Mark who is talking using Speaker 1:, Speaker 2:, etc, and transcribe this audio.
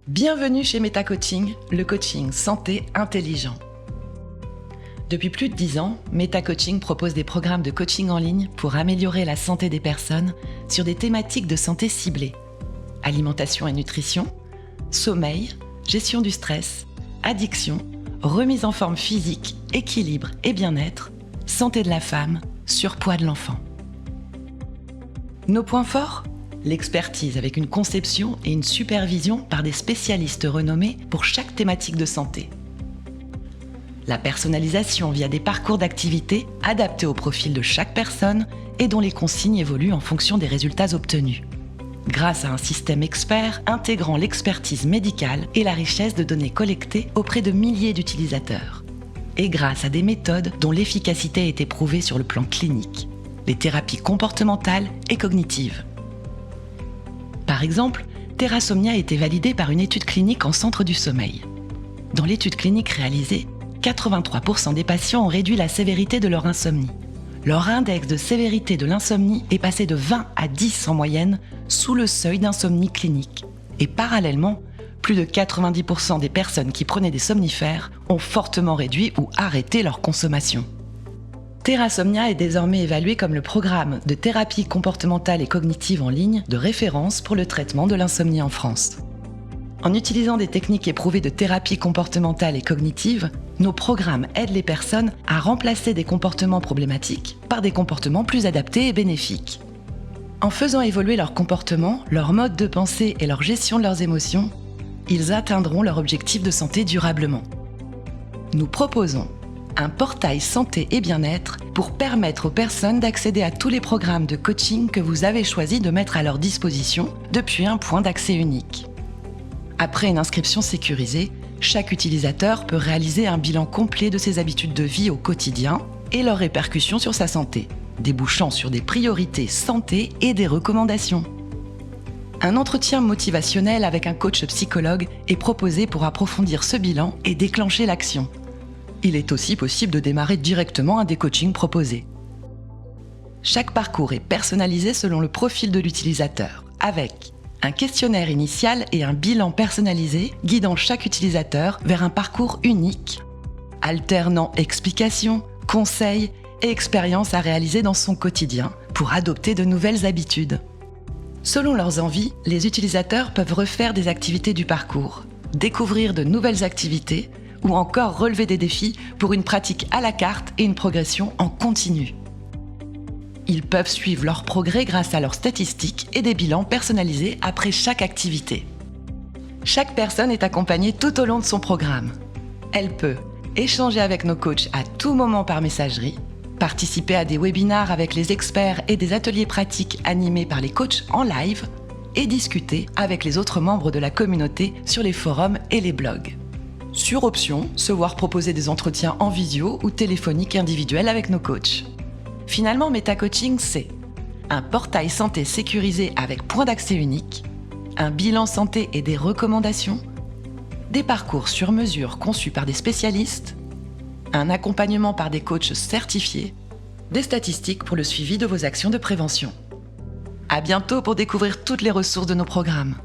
Speaker 1: Bienvenue chez MetaCoaching, le coaching santé intelligent. Depuis plus de 10 ans, MetaCoaching propose des programmes de coaching en ligne pour améliorer la santé des personnes sur des thématiques de santé ciblées. Alimentation et nutrition, sommeil, gestion du stress, addiction, remise en forme physique, équilibre et bien-être, santé de la femme, surpoids de l'enfant. Nos points forts ? L'expertise avec une conception et une supervision par des spécialistes renommés pour chaque thématique de santé. La personnalisation via des parcours d'activité adaptés au profil de chaque personne et dont les consignes évoluent en fonction des résultats obtenus. Grâce à un système expert intégrant l'expertise médicale et la richesse de données collectées auprès de milliers d'utilisateurs. Et grâce à des méthodes dont l'efficacité a été prouvée sur le plan clinique, les thérapies comportementales et cognitives. Par exemple, Therasomnia a été validée par une étude clinique en centre du sommeil. Dans l'étude clinique réalisée, 83% des patients ont réduit la sévérité de leur insomnie. Leur index de sévérité de l'insomnie est passé de 20 à 10 en moyenne sous le seuil d'insomnie clinique. Et parallèlement, plus de 90% des personnes qui prenaient des somnifères ont fortement réduit ou arrêté leur consommation. Therasomnia est désormais évalué comme le programme de thérapie comportementale et cognitive en ligne de référence pour le traitement de l'insomnie en France. En utilisant des techniques éprouvées de thérapie comportementale et cognitive, nos programmes aident les personnes à remplacer des comportements problématiques par des comportements plus adaptés et bénéfiques. En faisant évoluer leur comportement, leur mode de pensée et leur gestion de leurs émotions, ils atteindront leur objectif de santé durablement. Nous proposons un portail santé et bien-être pour permettre aux personnes d'accéder à tous les programmes de coaching que vous avez choisi de mettre à leur disposition depuis un point d'accès unique. Après une inscription sécurisée, chaque utilisateur peut réaliser un bilan complet de ses habitudes de vie au quotidien et leurs répercussions sur sa santé, débouchant sur des priorités santé et des recommandations. Un entretien motivationnel avec un coach psychologue est proposé pour approfondir ce bilan et déclencher l'action. Il est aussi possible de démarrer directement un des coachings proposés. Chaque parcours est personnalisé selon le profil de l'utilisateur, avec un questionnaire initial et un bilan personnalisé guidant chaque utilisateur vers un parcours unique, alternant explications, conseils et expériences à réaliser dans son quotidien pour adopter de nouvelles habitudes. Selon leurs envies, les utilisateurs peuvent refaire des activités du parcours, découvrir de nouvelles activités ou encore relever des défis pour une pratique à la carte et une progression en continu. Ils peuvent suivre leur progrès grâce à leurs statistiques et des bilans personnalisés après chaque activité. Chaque personne est accompagnée tout au long de son programme. Elle peut échanger avec nos coachs à tout moment par messagerie, participer à des webinars avec les experts et des ateliers pratiques animés par les coachs en live et discuter avec les autres membres de la communauté sur les forums et les blogs. Sur option, se voir proposer des entretiens en visio ou téléphoniques individuels avec nos coachs. Finalement, MetaCoaching, c'est un portail santé sécurisé avec point d'accès unique, un bilan santé et des recommandations, des parcours sur mesure conçus par des spécialistes, un accompagnement par des coachs certifiés, des statistiques pour le suivi de vos actions de prévention. À bientôt pour découvrir toutes les ressources de nos programmes.